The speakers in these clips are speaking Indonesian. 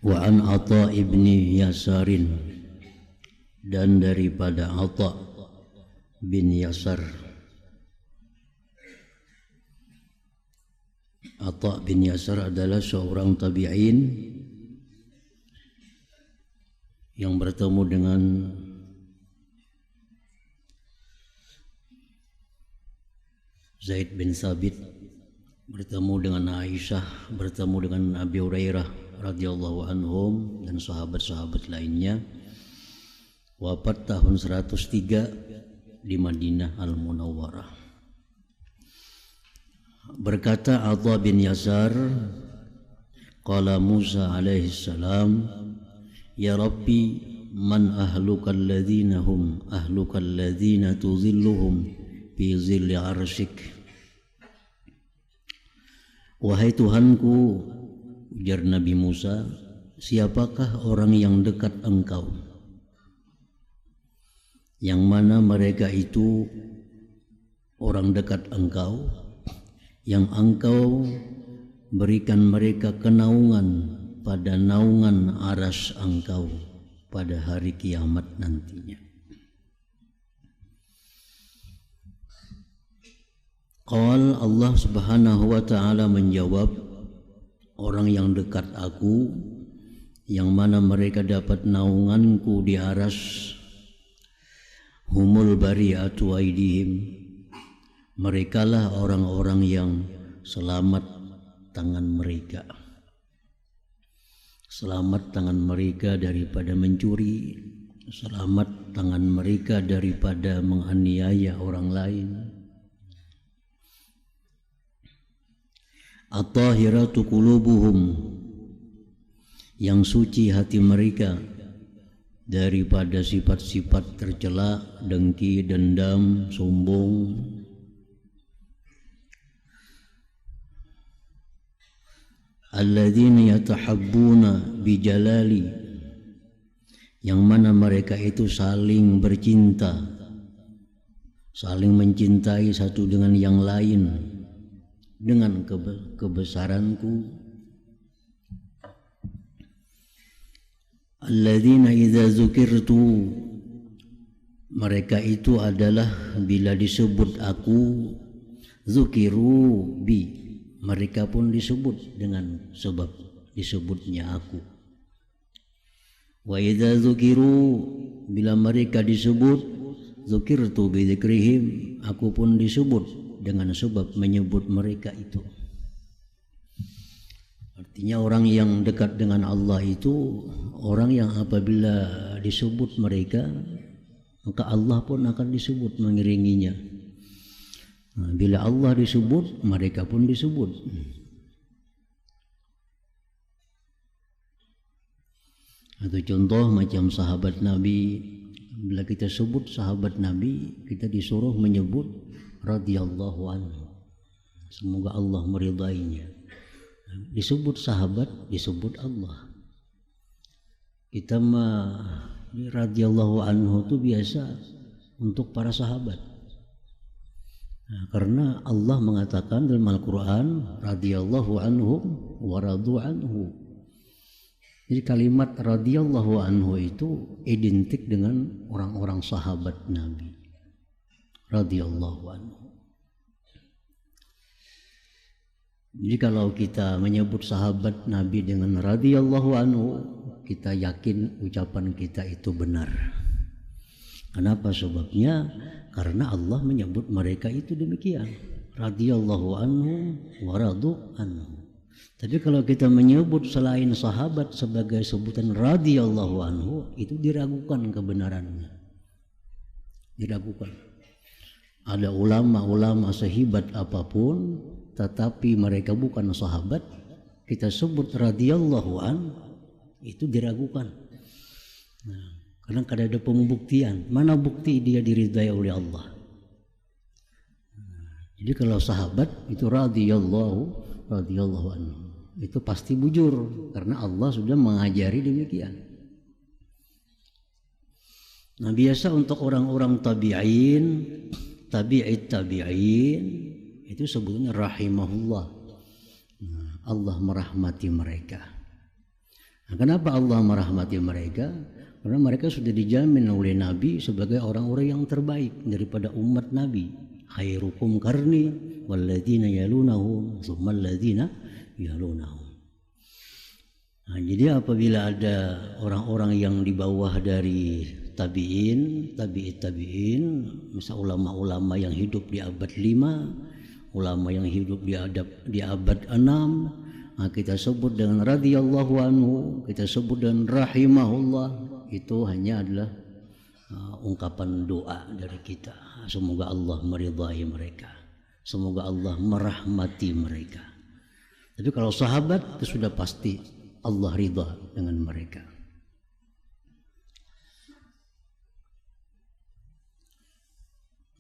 Wa an Atha ibni Yasarin, dan daripada Atha bin Yasar. Atha bin Yasar adalah seorang tabi'in yang bertemu dengan Zaid bin Sabit, bertemu dengan Aisyah, bertemu dengan Abi Hurairah radhiyallahu anhum dan sahabat-sahabat lainnya. Wafat tahun 103 di Madinah Al-Munawwarah. Berkata Atha bin Yasar, qala Musa alaihi salam, ya Rabbi, man ahlukal ladzina hum ahlukal ladzina tuzilluhum fi zilli arsyik. Wahai Tuhanku, ujar Nabi Musa, siapakah orang yang dekat engkau, yang mana mereka itu orang dekat engkau, yang engkau berikan mereka kenaungan pada naungan aras engkau pada hari kiamat nantinya. Qal, Allah subhanahu wa ta'ala menjawab, orang yang dekat aku, yang mana mereka dapat naunganku di aras, humul bari'atu aidihim, merekalah orang-orang yang selamat tangan mereka. Selamat tangan mereka daripada mencuri, selamat tangan mereka daripada menganiaya orang lain. At-tahiratu qulubuhum, yang suci hati mereka daripada sifat-sifat tercela, dengki, dendam, sombong. Alladzina yatahabbuna bijalali, yang mana mereka itu saling bercinta, saling mencintai satu dengan yang lain dengan kebesaranku. Alladzina idza zukirtu, mereka itu adalah bila disebut aku, zukiru bi, mereka pun disebut dengan sebab disebutnya aku. Wa idza zukiru, bila mereka disebut, zukirtu bi dzikrihim, aku pun disebut dengan sebab menyebut mereka itu. Artinya orang yang dekat dengan Allah itu orang yang apabila disebut mereka, maka Allah pun akan disebut mengiringinya. Nah, bila Allah disebut, mereka pun disebut. Atau contoh macam sahabat Nabi, bila kita sebut sahabat Nabi, kita disuruh menyebut radhiyallahu anhu, semoga Allah meridainya. Disebut sahabat, disebut Allah. Kita ini radhiyallahu anhu itu biasa untuk para sahabat. Nah, karena Allah mengatakan dalam Al-Quran, radhiyallahu anhum wa radu anhu. Jadi kalimat radhiyallahu anhu itu identik dengan orang-orang sahabat Nabi. Radhiyallahu anhu. Jadi kalau kita menyebut sahabat Nabi dengan radhiyallahu anhu, kita yakin ucapan kita itu benar. Kenapa sebabnya? Karena Allah menyebut mereka itu demikian, radhiyallahu anhu wa radu anhu. Tapi kalau kita menyebut selain sahabat sebagai sebutan radhiyallahu anhu, itu diragukan kebenarannya. Diragukan. Ada ulama-ulama sehebat apapun, tetapi mereka bukan sahabat, kita sebut radhiyallahu an, itu diragukan. Nah, karena kada ada pembuktian. Mana bukti dia diridai oleh Allah? Jadi kalau sahabat itu radhiyallahu anhu, itu pasti bujur karena Allah sudah mengajari demikian. Nah, biasa untuk orang-orang tabi'in itu sebetulnya rahimahullah, Allah merahmati mereka. Nah, kenapa Allah merahmati mereka? Karena mereka sudah dijamin oleh Nabi sebagai orang-orang yang terbaik daripada umat Nabi. Khairukum qarni walladzina yalunahum tsummal ladzina yalunahum. Nah, jadi apabila ada orang-orang yang di bawah dari tabi'in, tabi'in, misal ulama-ulama yang hidup di abad 5, ulama yang hidup di abad 6, nah, kita sebut dengan radhiyallahu anhu, kita sebut dengan rahimahullah. Itu hanya adalah ungkapan doa dari kita. Semoga Allah meridhai mereka, semoga Allah merahmati mereka. Tapi kalau sahabat itu sudah pasti Allah ridha dengan mereka.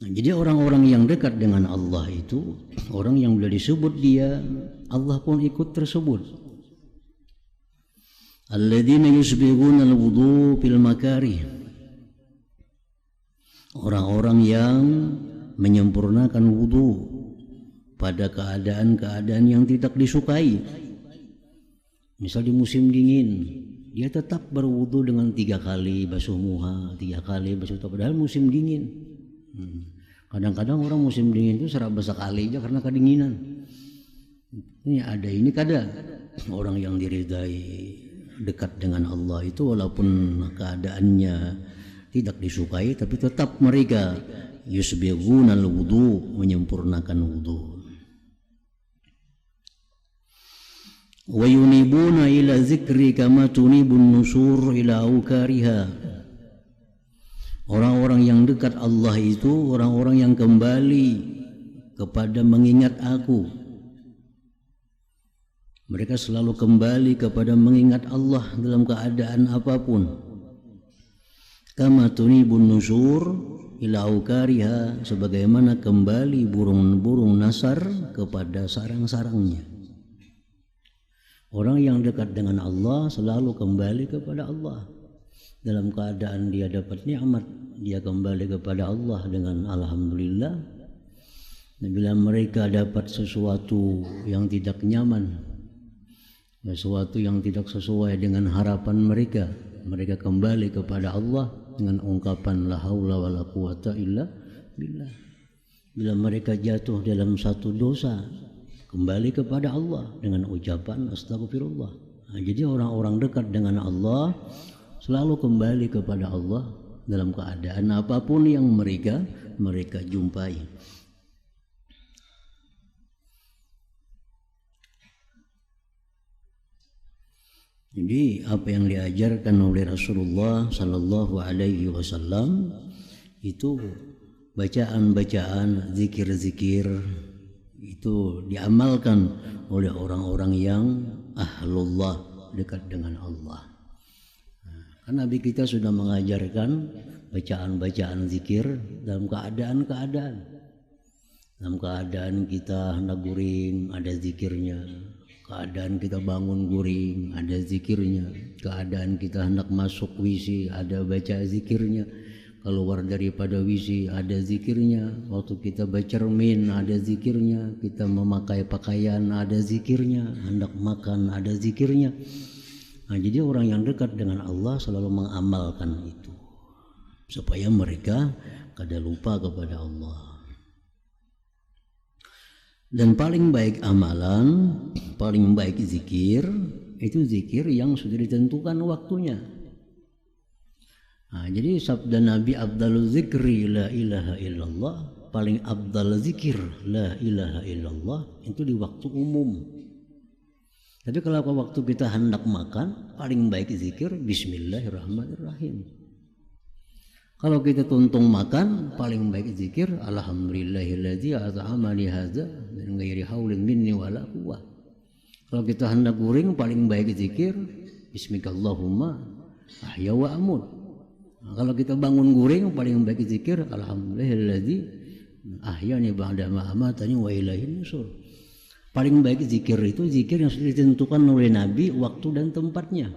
Nah, jadi orang-orang yang dekat dengan Allah itu orang yang bila disebut dia, Allah pun ikut tersebut. Alladzina yusbighuna al-wudu fil makarih. Orang-orang yang menyempurnakan wudu pada keadaan-keadaan yang tidak disukai. Misal di musim dingin, dia tetap berwudu dengan 3 kali basuh muha, 3 kali basuh muha, padahal musim dingin. Kadang-kadang orang musim dingin itu seraba sekali aja karena kedinginan. Ini kada orang yang diridai dekat dengan Allah itu walaupun keadaannya tidak disukai, tapi tetap mereka yusbighunal wudu, menyempurnakan wudu. Wa yunibuna ila zikri kama tunibun nusur ila aukariha. Orang-orang yang dekat Allah itu orang-orang yang kembali kepada mengingat aku. Mereka selalu kembali kepada mengingat Allah dalam keadaan apapun. Kama tunibun nusur ila aukariha, sebagaimana kembali burung-burung nasar kepada sarang-sarangnya. Orang yang dekat dengan Allah selalu kembali kepada Allah. Dalam keadaan dia dapat nikmat, dia kembali kepada Allah dengan alhamdulillah. Bila mereka dapat sesuatu yang tidak nyaman, sesuatu yang tidak sesuai dengan harapan mereka, mereka kembali kepada Allah dengan ungkapan la haula wala quwata illa billah. Bila mereka jatuh dalam satu dosa, kembali kepada Allah dengan ucapan astagfirullah. Nah, jadi orang-orang dekat dengan Allah selalu kembali kepada Allah dalam keadaan apapun yang mereka jumpai. Jadi apa yang diajarkan oleh Rasulullah Sallallahu Alaihi Wasallam itu bacaan-bacaan, zikir-zikir itu diamalkan oleh orang-orang yang ahlullah, dekat dengan Allah. Kan Nabi kita sudah mengajarkan bacaan-bacaan zikir dalam keadaan-keadaan. Dalam keadaan kita hendak guring ada zikirnya. Keadaan kita bangun guring ada zikirnya, keadaan kita hendak masuk WC ada baca zikirnya, keluar daripada WC ada zikirnya, waktu kita bercermin ada zikirnya, kita memakai pakaian ada zikirnya, hendak makan ada zikirnya. Nah, jadi orang yang dekat dengan Allah selalu mengamalkan itu supaya mereka kada lupa kepada Allah. Dan paling baik amalan, paling baik zikir, itu zikir yang sudah ditentukan waktunya. Nah, jadi sabda Nabi afdalul zikri la ilaha illallah, paling afdal zikir la ilaha illallah itu di waktu umum. Tapi kalau waktu kita hendak makan, paling baik zikir bismillahirrahmanirrahim. Kalau kita tuntung makan, paling baik zikir alhamdulillahilladzi at'amani hadza min ghairi haulin minni wala quwwah. Kalau kita hendak guring, paling baik zikir bismikallahumma ahya wa amut. Nah, kalau kita bangun guring, paling baik zikir alhamdulillahilladzi ahyani ba'da ma amatani wa ilaihin nusur. Paling baik zikir itu zikir yang sudah ditentukan oleh Nabi waktu dan tempatnya.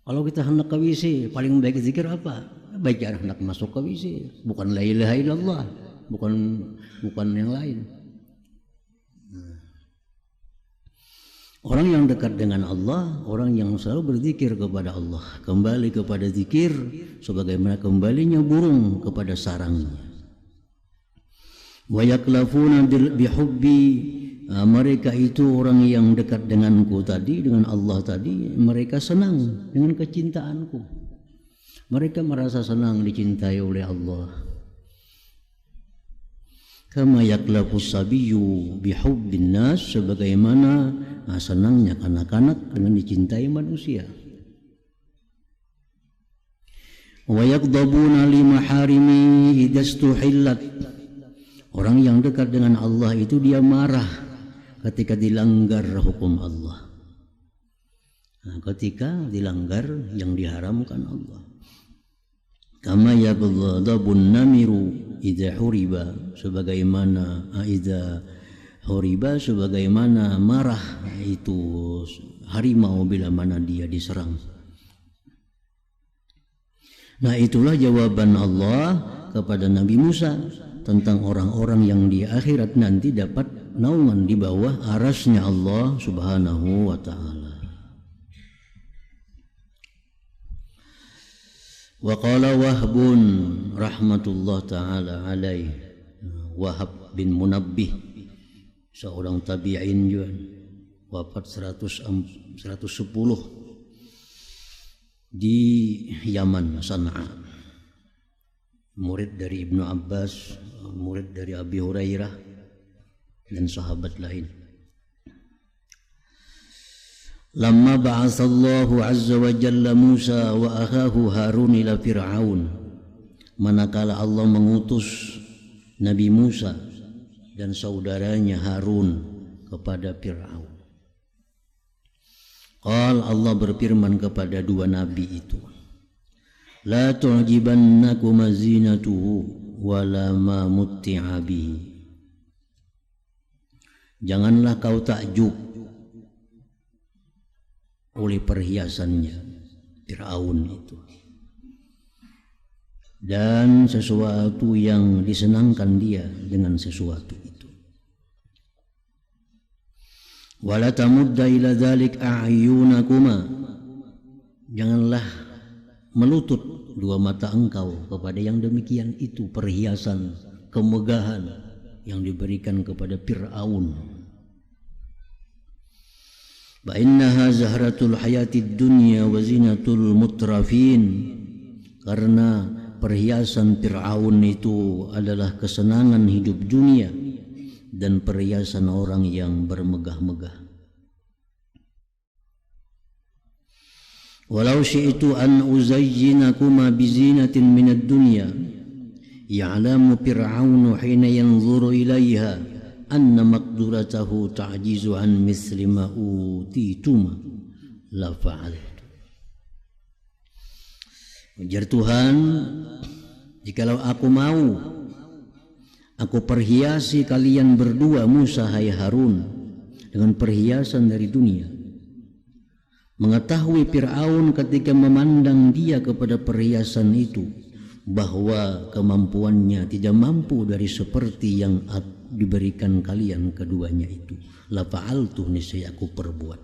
Kalau kita hendak ke WC, paling baik zikir apa? Bacaan hendak masuk ke WC, bukan la ilaha illallah, bukan yang lain. Orang yang dekat dengan Allah, orang yang selalu berzikir kepada Allah, kembali kepada zikir sebagaimana kembalinya burung kepada sarangnya. Wa yaklafuna bihubbi, mereka itu orang yang dekat denganku tadi, dengan Allah tadi, mereka senang dengan kecintaanku. Mereka merasa senang dicintai oleh Allah. Kama yaklafus sabiyyu bihubbin nas, sebagaimana senangnya kanak-kanak dengan dicintai manusia. Wa yaghdabuna li maharimi idza stuhillat, orang yang dekat dengan Allah itu dia marah ketika dilanggar hukum Allah. Ketika dilanggar yang diharamkan Allah. Kama yaghdabun namiru idza huriba, sebagaimana idza huriba, sebagaimana marah itu harimau bila mana dia diserang. Nah, itulah jawaban Allah kepada Nabi Musa tentang orang-orang yang di akhirat nanti dapat naungan di bawah arasnya Allah Subhanahu wa ta'ala. Wa qala Wahbun rahmatullah ta'ala alaih, Wahab bin Munabbih, seorang tabi'in juga, wafat 110 di Yaman, Sana'a, murid dari Ibnu Abbas, murid dari Abi Hurairah dan sahabat lain. Lamma ba'atsallahu azza wa jalla Musa wa akhahu Harun ila Fir'aun, manakala Allah mengutus Nabi Musa dan saudaranya Harun kepada Fir'aun. Allah berfirman kepada dua nabi itu, la tu'jibannakum zinatuhu wala ma mutti'a bihi, janganlah kau takjub oleh perhiasannya Fir'aun itu dan sesuatu yang disenangkan dia dengan sesuatu itu. Wala tamudda ila dzalik a'yunakuma, janganlah melutut dua mata engkau kepada yang demikian itu, perhiasan, kemegahan yang diberikan kepada Fir'aun. Fa innaha zahratul hayatid dunya wa zinatul mutrafin, karena perhiasan Fir'aun itu adalah kesenangan hidup dunia dan perhiasan orang yang bermegah-megah. Walau syi'tu an uzayyinakuma bizinatin minad dunya ya'lamu Fir'aunu hina yanzuru ilaiha anna maqduratahu ta'jizu an misli ma utituma la fa'altu. Ujar Tuhan, jikalau aku mau, aku perhiasi kalian berdua, Musa hai Harun, dengan perhiasan dari dunia. Mengetahui Fir'aun ketika memandang dia kepada perhiasan itu bahwa kemampuannya tidak mampu dari seperti yang diberikan kalian keduanya itu, la fa'altu, niscaya aku perbuat.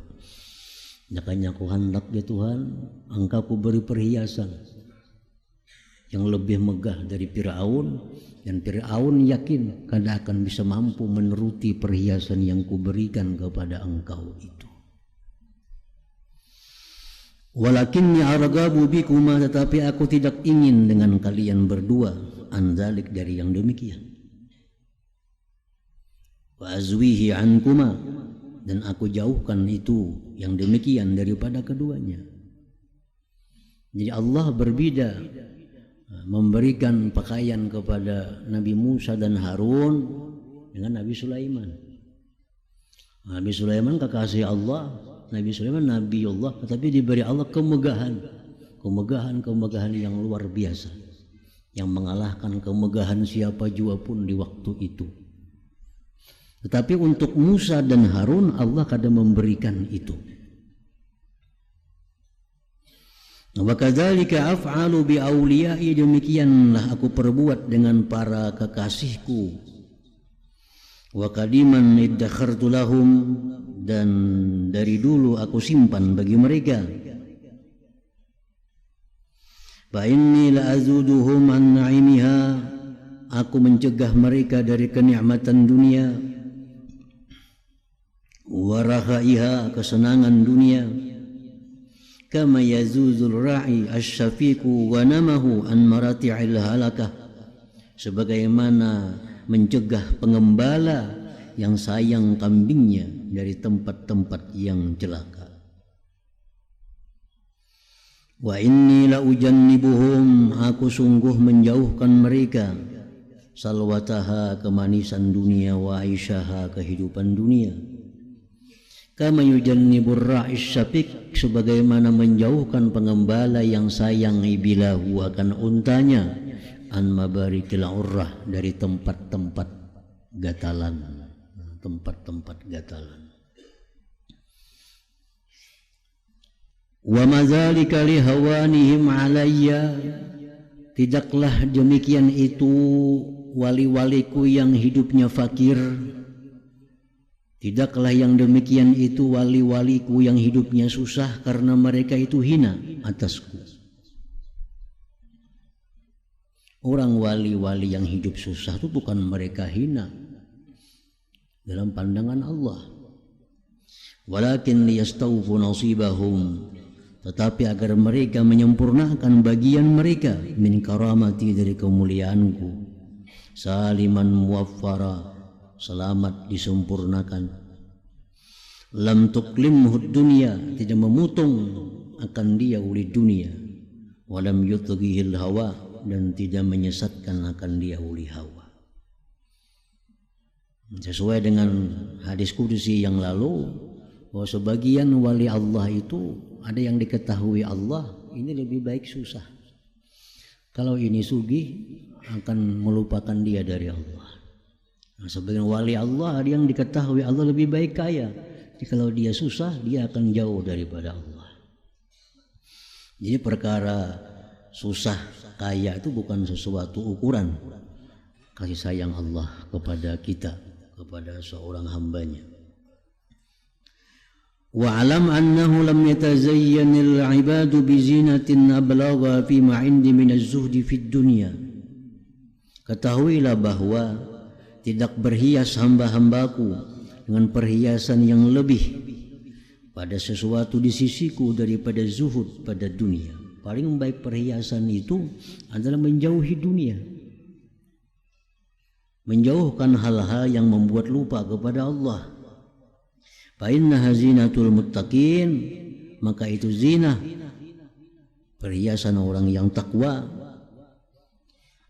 Makanya aku hendak ya Tuhan, engkau ku beri perhiasan yang lebih megah dari Fir'aun, dan Fir'aun yakin kada akan bisa mampu menuruti perhiasan yang kuberikan kepada engkau itu. Walakinni argabu bikuma, tetapi aku tidak ingin dengan kalian berdua, anzalik, dari yang demikian. Wa azwihi ankuma, dan aku jauhkan itu yang demikian daripada keduanya. Jadi Allah berbeda memberikan pakaian kepada Nabi Musa dan Harun dengan Nabi Sulaiman. Nabi Sulaiman kekasih Allah, Nabi Sulaiman Nabi Allah, tetapi diberi Allah kemegahan yang luar biasa, yang mengalahkan kemegahan siapa jua pun di waktu itu. Tetapi untuk Musa dan Harun Allah kadang memberikan itu. Wa kadzalika af'alu bi auliyai, demikianlah aku perbuat dengan para kekasihku. Wa qadiman iddakhartu lahum, dan dari dulu aku simpan bagi mereka. Fa inni la azuduhum an na'imiha, aku mencegah mereka dari kenikmatan dunia, wa rahaiha, kesenangan dunia, kama yazuzul ra'i asy-syafiqu wa namahu an marati'il halakah, sebagaimana mencegah pengembala yang sayang kambingnya dari tempat-tempat yang celaka. Wa inni la ujannibuhum, aku sungguh menjauhkan mereka, salwataha, kemanisan dunia, wa aisyaha, kehidupan dunia, kama yujannibur ra'is syafiq, sebagaimana menjauhkan pengembala yang sayang ibilahu, akan untanya, an mabarikil urrah, dari tempat-tempat gatalan, tempat-tempat gatalan. Wa madzalika li hawanihim alayya, tidaklah demikian itu wali-waliku yang hidupnya fakir, tidaklah yang demikian itu wali-waliku yang hidupnya susah, karena mereka itu hina atasku. Orang wali-wali yang hidup susah itu bukan mereka hina dalam pandangan Allah, walakin liyastawfu nasibahum, tetapi agar mereka menyempurnakan bagian mereka, min karamati, dari kemuliaanku, saliman muwaffara, selamat disempurnakan, lam tuklimhu dunya, tidak memutung akan dia oleh dunia, walam yutghihil hawa, dan tidak menyesatkan akan dia oleh hawa. Sesuai dengan hadis kudusi yang lalu, bahwa sebagian wali Allah itu ada yang diketahui Allah ini lebih baik susah. Kalau ini sugih akan melupakan dia dari Allah. Nah, sebagian wali Allah ada yang diketahui Allah lebih baik kaya. Jadi kalau dia susah dia akan jauh daripada Allah. Jadi perkara susah kaya itu bukan sesuatu ukuran kasih sayang Allah kepada kita, kepada seorang hambanya. Wa alam annahu lam yatazayyanil ibadu bizinatin ablagha fi ma indi min az-zuhdi fid dunya. Ketahuilah bahwa tidak berhias hamba-hambaku dengan perhiasan yang lebih pada sesuatu di sisiku daripada zuhud pada dunia. Paling baik perhiasan itu adalah menjauhi dunia, menjauhkan hal-hal yang membuat lupa kepada Allah. Fa inna hazinatul muttaqin, maka itu zina, perhiasan orang yang takwa,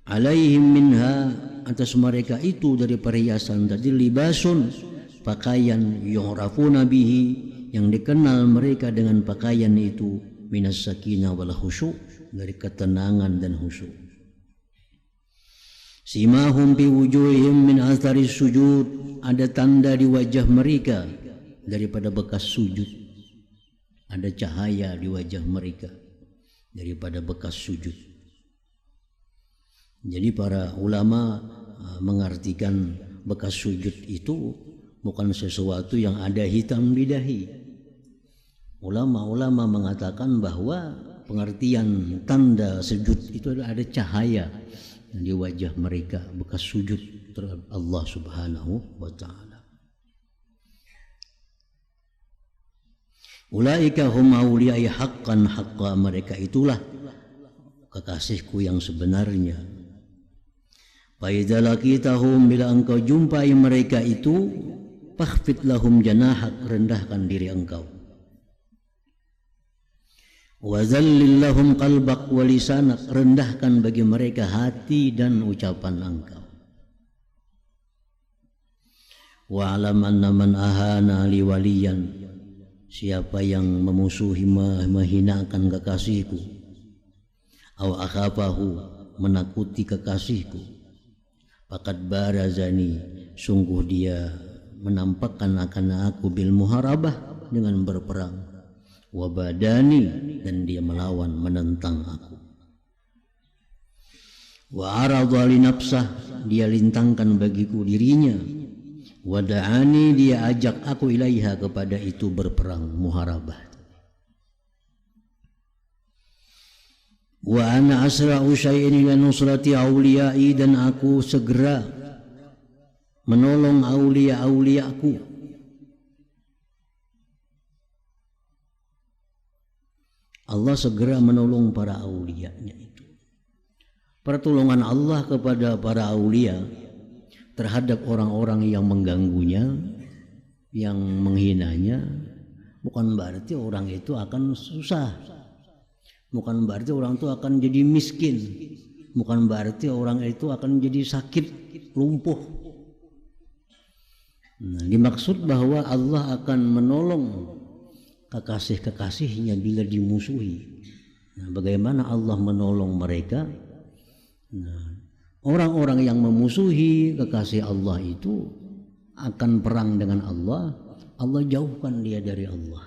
alaihim minha, atas mereka itu dari perhiasan tadi, libasun, pakaian, yu'rafuna bihi, yang dikenal mereka dengan pakaian itu, minas sakinah wal khusyuk, dari ketenangan dan khusyuk. Simahum bi wujuhihim min atharis sujud, ada tanda di wajah mereka daripada bekas sujud, ada cahaya di wajah mereka daripada bekas sujud. Jadi para ulama mengartikan bekas sujud itu bukan sesuatu yang ada hitam di dahi. Ulama-ulama mengatakan bahwa pengertian tanda sujud itu ada cahaya di wajah mereka, bekas sujud terhadap Allah Subhanahu wa ta'ala. Ulaika hum awliyai haqqan haqqa, mereka itulah kekasihku yang sebenarnya. Fa idza laqitahum, bila engkau jumpai mereka itu, fakhfid lahum janahak, rendahkan diri engkau. Wa zallil lahum qalbak wa lisanak, rendahkan bagi mereka hati dan ucapan engkau. Wa alam anna man ahana li waliyan, siapa yang memusuhi, menghinakan kekasihku, aw akhafahu, menakuti kekasihku, faqad barazani, sungguh dia menampakkan akan aku bil muharabah, dengan berperang, wabadani, dan dia melawan, menentang aku, wa aradha li nafsah, dia lintangkan bagiku dirinya, Wada'ani, dia ajak aku ilaiha, kepada itu berperang, muharabah. Wa ana asra'u syai'in ila nusrati awliyai, dan aku segera menolong aulia-auliaku. Allah segera menolong para aulianya itu. Pertolongan Allah kepada para aulia terhadap orang-orang yang mengganggunya, yang menghinanya, bukan berarti orang itu akan susah, bukan berarti orang itu akan jadi miskin, bukan berarti orang itu akan jadi sakit, lumpuh. Nah, dimaksud bahwa Allah akan menolong kekasih-kekasihnya bila dimusuhi. Nah, bagaimana Allah menolong mereka? Nah, orang-orang yang memusuhi kekasih Allah itu akan perang dengan Allah, Allah jauhkan dia dari Allah.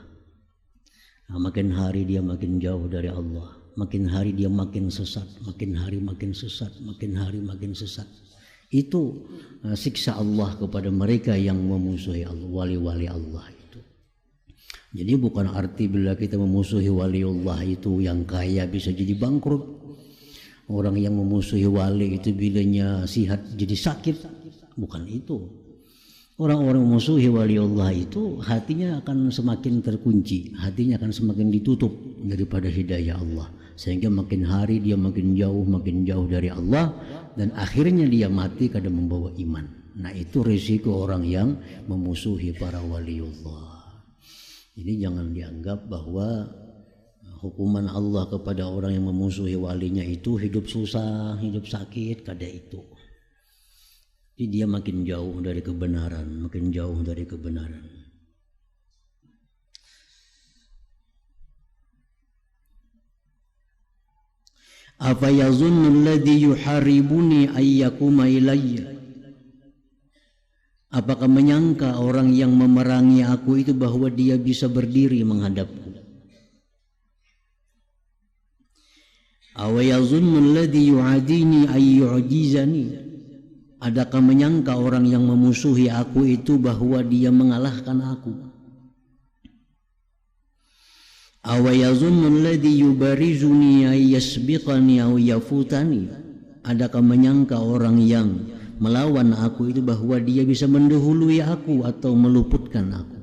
Nah, makin hari dia makin jauh dari Allah, makin hari dia makin sesat, makin hari makin sesat, makin hari makin sesat. Itu siksa Allah kepada mereka yang memusuhi Allah, wali-wali Allah itu. Jadi bukan arti bila kita memusuhi waliullah itu yang kaya bisa jadi bangkrut. Orang yang memusuhi wali itu bilanya sihat jadi sakit, bukan itu. Orang-orang memusuhi waliullah itu hatinya akan semakin terkunci, hatinya akan semakin ditutup daripada hidayah Allah, sehingga makin hari dia makin jauh dari Allah, dan akhirnya dia mati kada membawa iman. Nah, itu risiko orang yang memusuhi para waliullah. Jadi jangan dianggap bahwa hukuman Allah kepada orang yang memusuhi walinya itu hidup susah, hidup sakit, kada itu. Jadi dia makin jauh dari kebenaran, makin jauh dari kebenaran. Afa yazunnu alladhi yuharibuni ayyakuma ilayya. Apakah menyangka orang yang memerangi aku itu bahwa dia bisa berdiri menghadapku? Awayazunnu alladhi yu'adini ayyu'jizani. Adakah menyangka orang yang memusuhi aku itu bahwa dia mengalahkan aku? Awayazunnu alladhi yubarizuni ayyasbiqani aw yafutani. Adakah menyangka orang yang melawan aku itu bahwa dia bisa mendahului aku atau meluputkan aku?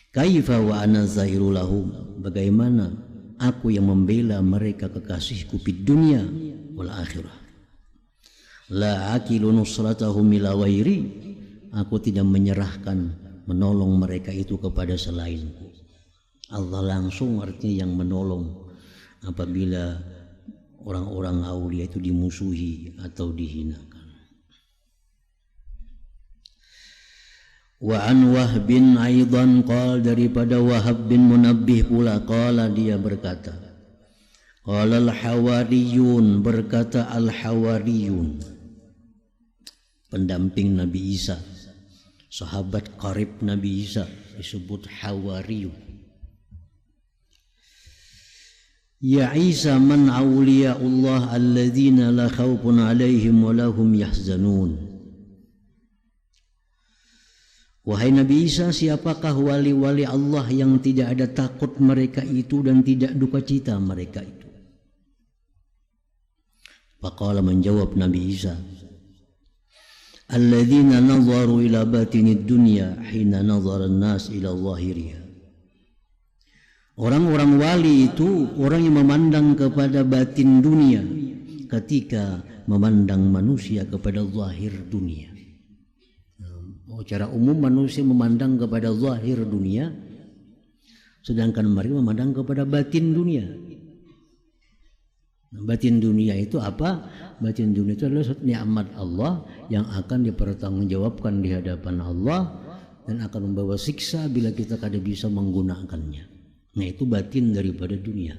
Kaifa wa ana zairu lahum, bagaimana aku yang membela mereka kekasihku di dunia wal akhirah. La akilu nusratahum ila wairi, aku tidak menyerahkan menolong mereka itu kepada selainku. Allah langsung artinya yang menolong apabila orang-orang aulia itu dimusuhi atau dihinakan. Wa an Wahbin aidan qala, daripada Wahab bin Munabbih pula, qala dia berkata, qala al-hawariyun, berkata al-hawariyun, pendamping Nabi Isa, sahabat karib Nabi Isa, disebut hawariyun. Ya Isa, man awliyaullah alladzina la khawfun alaihim wa lahum yahzanun. Wahai Nabi Isa, siapakah wali-wali Allah yang tidak ada takut mereka itu dan tidak duka cita mereka itu? Faqala, menjawab Nabi Isa, alladzina nazaru ila batinid dunya hina nazara an-nas ila zahiriha. Orang-orang wali itu orang yang memandang kepada batin dunia ketika memandang manusia kepada zahir dunia. Secara umum manusia memandang kepada zahir dunia, sedangkan mereka memandang kepada batin dunia. Batin dunia itu apa? Batin dunia itu adalah nikmat Allah yang akan dipertanggungjawabkan di hadapan Allah dan akan membawa siksa bila kita kada bisa menggunakannya. Nah, itu batin daripada dunia.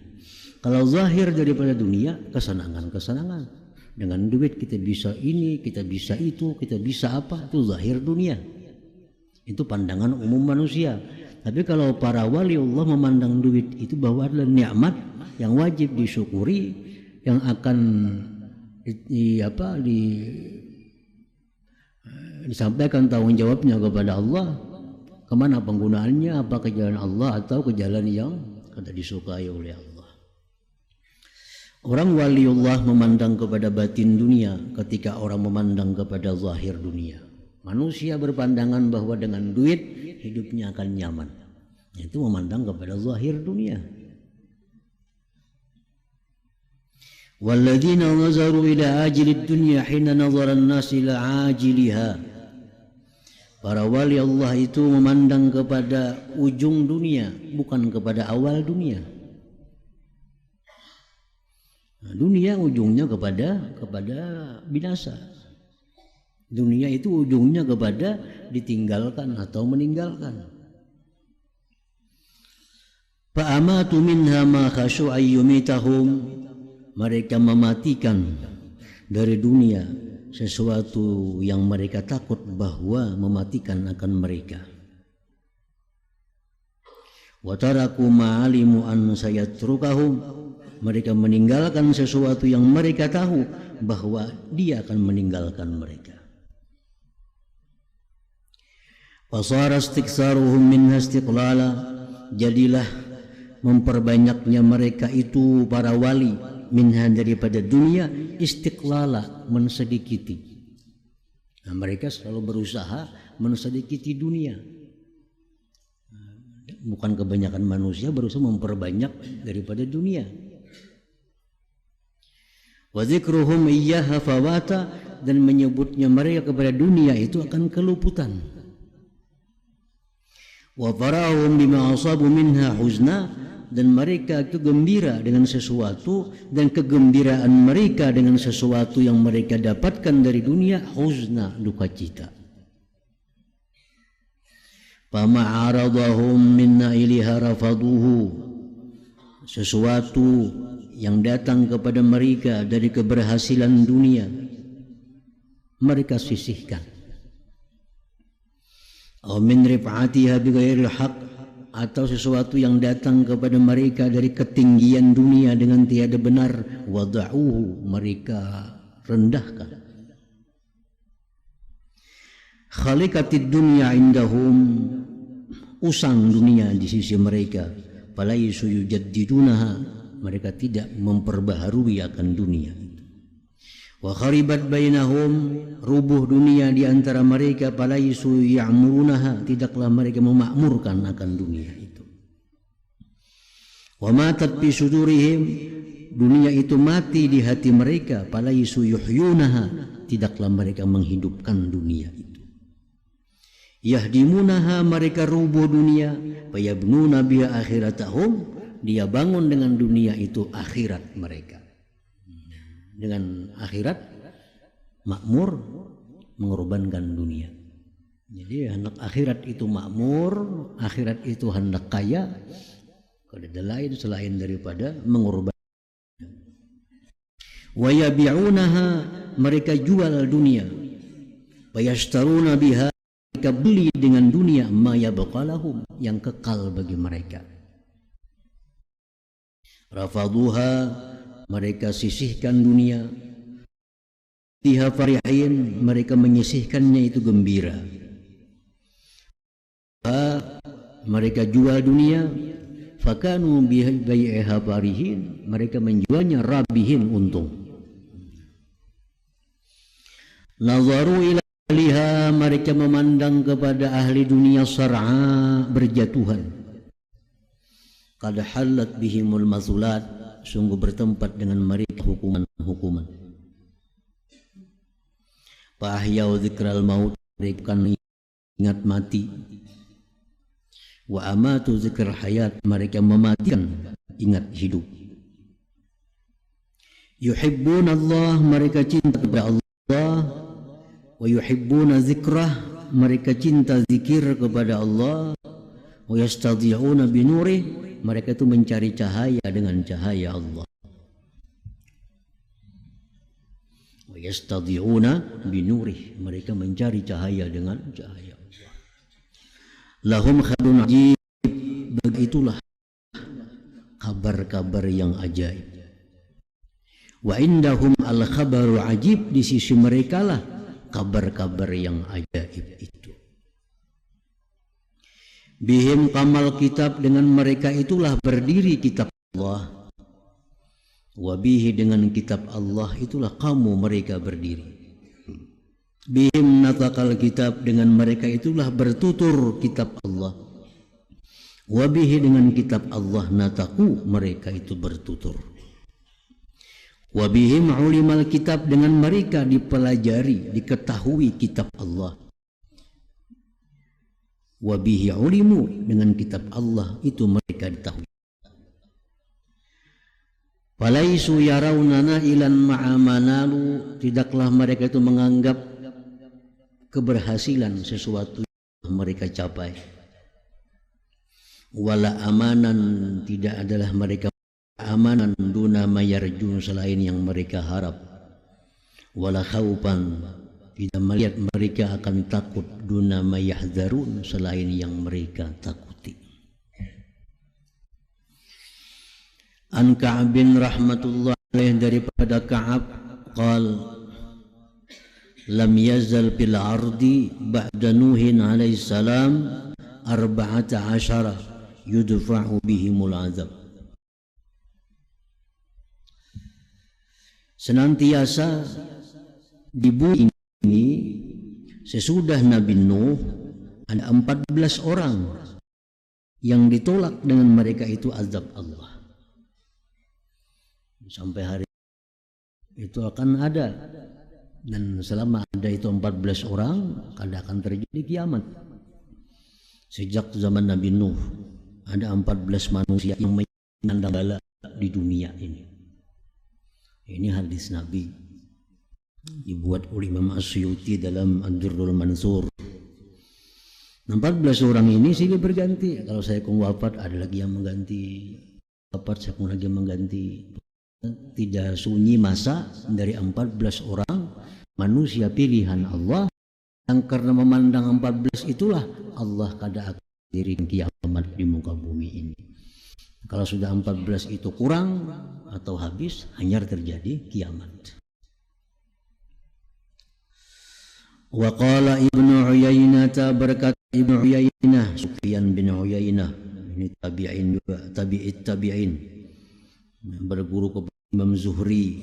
Kalau zahir daripada dunia, kesenangan-kesenangan. Dengan duit kita bisa ini, kita bisa itu, kita bisa apa, itu zahir dunia. Itu pandangan umum manusia. Tapi kalau para wali Allah memandang duit itu bahwa adalah nikmat yang wajib disyukuri, yang akan disampaikan tanggung jawabnya kepada Allah, kemana penggunaannya, apa ke jalan Allah atau ke jalan yang tidak disukai oleh Allah. Orang waliullah memandang kepada batin dunia ketika orang memandang kepada zahir dunia. Manusia berpandangan bahwa dengan duit hidupnya akan nyaman, itu memandang kepada zahir dunia. Walladzina nazaru ila ajilid dunya hina nazara an-nas ila ajiliha. Para wali Allah itu memandang kepada ujung dunia, bukan kepada awal dunia. Nah, dunia ujungnya kepada binasa. Dunia itu ujungnya kepada ditinggalkan atau meninggalkan. Fa'amatu minha ma khasyu ayyumitahum. Mereka mematikan dari dunia sesuatu yang mereka takut bahwa mematikan akan mereka. Wa taraku ma'alimu an sayatrukahum. Mereka meninggalkan sesuatu yang mereka tahu bahwa dia akan meninggalkan mereka. Fasara istiksaruhum minha istiqlala. Jadilah memperbanyaknya mereka itu para wali minha daripada dunia istiqlala, mensedikiti. Nah, mereka selalu berusaha mensedikiti dunia. Bukan kebanyakan manusia berusaha memperbanyak daripada dunia. Wa dzikruhum iyyaha fawata, dan menyebutnya mereka kepada dunia itu akan keluputan. Wa farahum bima asabu minha huzna, dan mereka itu gembira dengan sesuatu, dan kegembiraan mereka dengan sesuatu yang mereka dapatkan dari dunia huzna, duka cita. Fama aradahum minna iliha rafaduhu, sesuatu yang datang kepada mereka dari keberhasilan dunia mereka sisihkan. Aw min rif'atiha bighairil haqq, atau sesuatu yang datang kepada mereka dari ketinggian dunia dengan tiada benar, wada'uhu, mereka rendahkan. Khaliqatid dunya indahum, usang dunia di sisi mereka. Falaisu yujaddidunaha, mereka tidak memperbaharui akan dunia. Wa kharibat bainahum, rubuh dunia di antara mereka. Falaisu ya'murunaha, tidaklah mereka memakmurkan akan dunia itu. Wa matat fi sudurihim, dunia itu mati di hati mereka. Falaisu yuhyunaha, tidaklah mereka menghidupkan dunia itu. Yahdimunaha, mereka rubuh dunia. Fayabnuna biha akhiratahum, dia bangun dengan dunia itu akhirat mereka. Dengan akhirat makmur, mengorbankan dunia. Jadi hendak akhirat itu makmur, akhirat itu hendak kaya, kalau ada lain selain daripada mengorbankan. Wa yabi'unaha, mereka jual dunia. Wa yashtaruna biha, mereka beli dengan dunia ma yabqalahum, yang kekal bagi mereka. Rafaduha, mereka sisihkan dunia. Tiha farihin, mereka menyisihkannya itu gembira. Mereka jual dunia. Fakanu bai'iha farihin, mereka menjualnya rabihin, untung. Nazaru ila ahliha, mereka memandang kepada ahli dunia sar'a, berjatuhan. Qad halat bihimul mazulat, sungguh bertempat dengan mereka hukuman-hukuman. Fahyau dzikral maut, mereka ingat mati. Wa amatu dzikral hayat, mereka mematikan ingat hidup. Yuhibbuna Allah, mereka cinta kepada Allah. Wa yuhibbuna dzikrah, mereka cinta zikir kepada Allah. Wa yastadhi'una binurih, mereka itu mencari cahaya dengan cahaya Allah. Wa yastadhi'una binurih, mereka mencari cahaya dengan cahaya Allah. Lahum khabarun ajib, begitulah kabar-kabar yang ajaib. Wa indahum al khabarul ajib, di sisi mereka lah kabar-kabar yang ajaib itu. Bihim kamal kitab, dengan mereka itulah berdiri kitab Allah. Wabihi, dengan kitab Allah itulah kamu mereka berdiri. Bihim natakal kitab, dengan mereka itulah bertutur kitab Allah. Wabihi, dengan kitab Allah nataku, mereka itu bertutur. Wabihim ulimal kitab, dengan mereka dipelajari, diketahui kitab Allah. Wabihi ulimu, dengan kitab Allah itu mereka diketahui. Falaisu yarawnana ilan ma'amanalu, tidaklah mereka itu menganggap keberhasilan sesuatu yang mereka capai. Wala amanan, tidak adalah mereka amanan, duna mayarjun, selain yang mereka harap. Wala khawfan, tidak melihat mereka akan takut, duna mayahzarun, selain yang mereka takuti. An Ka'ab bin rahmatullah alaih, daripada Ka'ab, qal lam yazal fil ardi ba'da Nuhin alaihi salam 14 yudfa'u bihimul azab. Senantiasa di bumi ini sesudah Nabi Nuh ada 14 orang yang ditolak dengan mereka itu azab Allah. Sampai hari itu akan ada, dan selama ada itu 14 orang kada akan terjadi kiamat. Sejak zaman Nabi Nuh ada 14 manusia yang menyandang bala di dunia ini. Ini hadis Nabi dibuat oleh Imam Asyuti dalam Ad-Durrul Mansur. 14 orang ini silih berganti. Kalau saya kong wafat ada lagi yang mengganti, wafat saya kong lagi yang mengganti. Tidak sunyi masa dari 14 orang manusia pilihan Allah yang karena memandang 14 itulah Allah kada akan diring kiamat di muka bumi ini. Kalau sudah 14 itu kurang atau habis, hanya terjadi kiamat. Wa qala Ibnu Uyainah, berkata Ibnu Uyainah, Sufyan bin Uyainah, ini tabi'in juga, tabi'in, berguru kepada Imam Zuhri,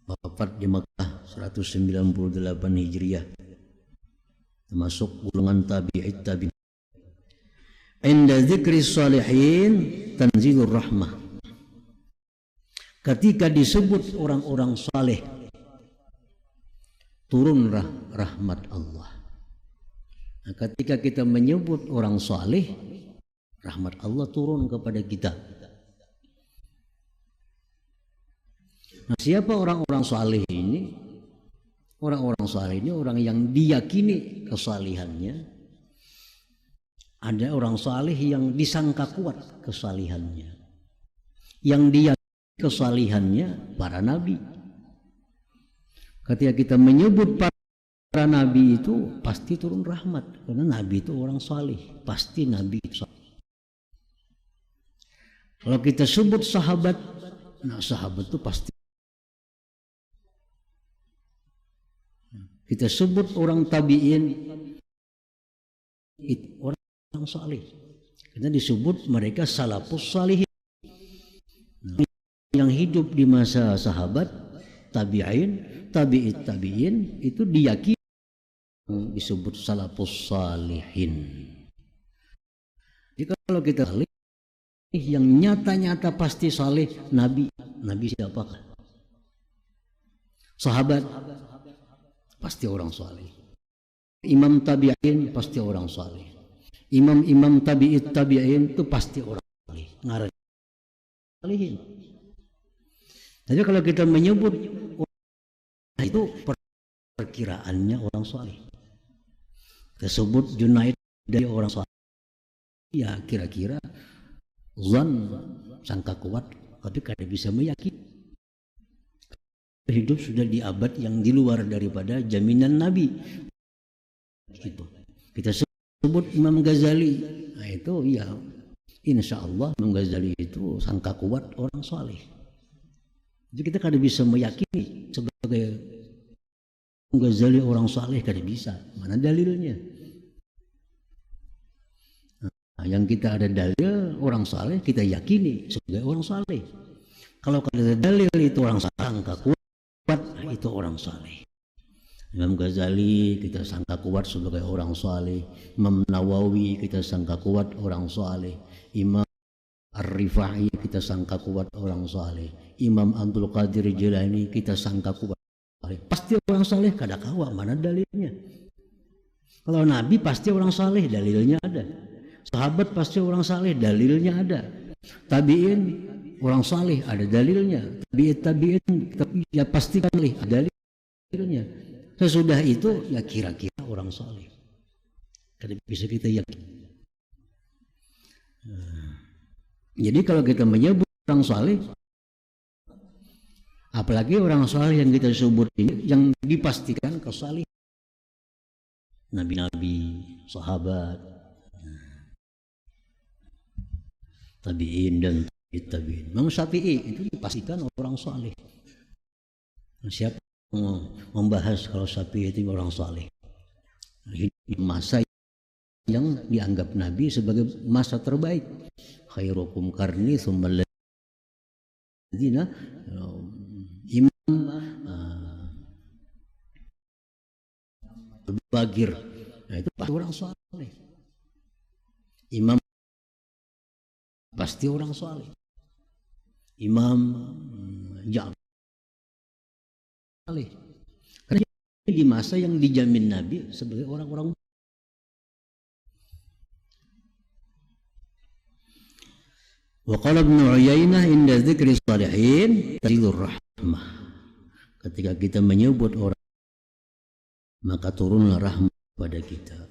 wafat di Makkah 198 Hijriah, termasuk golongan tabi'in. Inda dzikri shalihin tanzilur rahmah, ketika disebut orang-orang saleh turunlah rahmat Allah. Nah, ketika kita menyebut orang saleh, rahmat Allah turun kepada kita. Nah, siapa orang-orang saleh ini? Orang-orang saleh ini orang yang diyakini kesalihannya. Ada orang saleh yang disangka kuat kesalihannya. Yang diyakini kesalihannya para nabi. Ketika kita menyebut para nabi itu pasti turun rahmat, karena nabi itu orang saleh, pasti nabi itu saleh. Kalau kita sebut sahabat, nah sahabat itu pasti. Kita sebut orang tabi'in, itu orang saleh, karena disebut mereka salafus salihin. Nah, yang hidup di masa sahabat, tabi'in, tabi'in itu diyakini disebut salafus salihin. Jadi kalau kita saleh, yang nyata-nyata pasti saleh, nabi siapakah? Sahabat pasti orang saleh. Imam tabi'in pasti orang saleh. Imam tabi'in itu pasti orang saleh. Ngaran salihin. Jadi kalau kita menyebut itu perkiraannya orang saleh. Tersebut Junaid dari orang saleh. Ya kira-kira zan, sangka kuat, tapi kada bisa meyakini. Hidup sudah di abad yang di luar daripada jaminan Nabi. Itu kita sebut Imam Ghazali. Nah itu ya insya Allah Imam Ghazali itu sangka kuat orang saleh. Jadi kita kada bisa meyakini sebagai Ghazali orang saleh, kada bisa. Mana dalilnya? Nah, yang kita ada dalil orang saleh, kita yakini sebagai orang saleh. Kalau kada ada dalil itu orang sangka kuat, itu orang saleh. Imam Ghazali kita sangka kuat sebagai orang saleh. Imam Nawawi kita sangka kuat orang saleh. Imam Ar-Rifai kita sangka kuat orang saleh. Imam Abdul Qadir Jilani kita sangka kuat. Pasti orang saleh, kada kawa mana dalilnya. Kalau Nabi pasti orang saleh, dalilnya ada. Sahabat pasti orang saleh, dalilnya ada. Tabiin orang saleh, ada dalilnya. Tabiin tapi ya pasti kan ada dalilnya. Sesudah itu ya kira-kira orang saleh. Kada bisa kita yakin. Jadi kalau kita menyebut orang saleh, apalagi orang saleh yang kita sebut ini yang dipastikan kesalih, nabi-nabi, sahabat, tabiin dan tabiin. Imam Syafi'i itu dipastikan orang saleh. Siapa membahas kalau Syafi'i itu orang saleh? Masa yang dianggap Nabi sebagai masa terbaik. Khairukum qarni tsumma alladziina Imam Bagir, nah itu pasti orang saleh. Imam pasti orang saleh. Imam Ja'far saleh. Karena di masa yang dijamin Nabi sebagai orang-orang. Wa qala Ibnu Uyainah inda dzikri shalihin tazidur rahmah. Ketika kita menyebut orang, maka turunlah rahmat pada kita.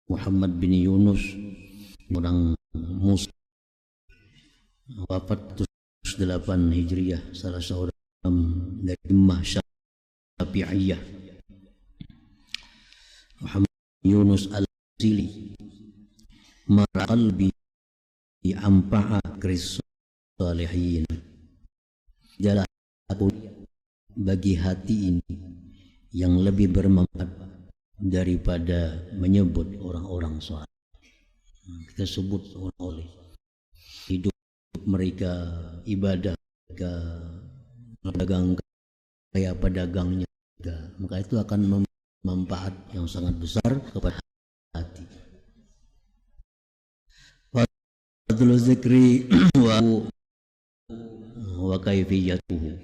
Muhammad bin Yunus orang Muslim wafat 8 Hijriah, salah seorang dari Syafi'iyah. Muhammad Yunus al-Zili maraqalbi ampa'a kris salihin. Jalan aku bagi hati ini yang lebih bermanfaat daripada menyebut orang-orang saleh. Kita sebut oleh hidup mereka, ibadah mereka, dagang kayak pedagangnya, maka itu akan manfaat yang sangat besar kepada hati. Fadlu zikri wa kaifiyatuhu,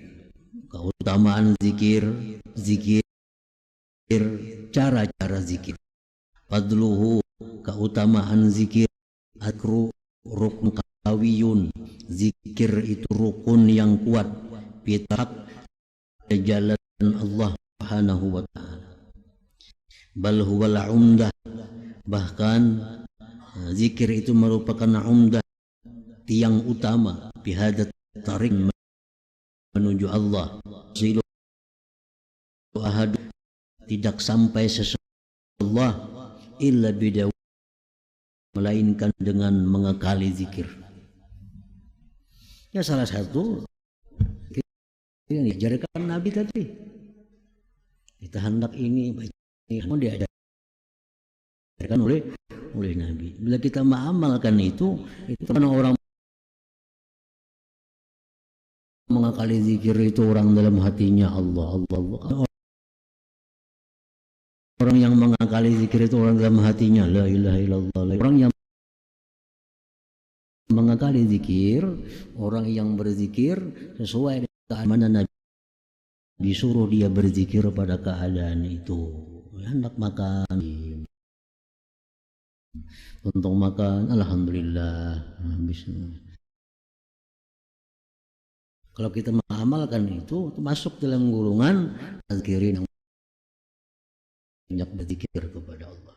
keutamaan zikir, cara-cara zikir. Fadluhu, keutamaan zikir. Akru rukun kawiyun, zikir itu rukun yang kuat. Pitahak jalan Allah Subhanahu wa ta'ala. Bal huwal umdah, bahkan zikir itu merupakan umdah, tiang utama bihadat tarik menuju Allah. Silu ahad, tidak sampai sesuatu Allah illa bidaw, melainkan dengan mengekali zikir. Ya salah satu yang diajarkan Nabi tadi, kita hendak ini mau diajarkan oleh Nabi. Bila kita mengamalkan itu karena orang mengakali zikir itu orang dalam hatinya Allah. Orang yang mengakali zikir itu orang dalam hatinya la ilaha illallah. Orang yang mengakali zikir, orang yang berzikir sesuai dengan mana Nabi disuruh dia berzikir pada keadaan itu. Hendak makan, untuk makan alhamdulillah. Kalau kita mengamalkan itu masuk dalam golongan zikirin yang banyak berzikir kepada Allah.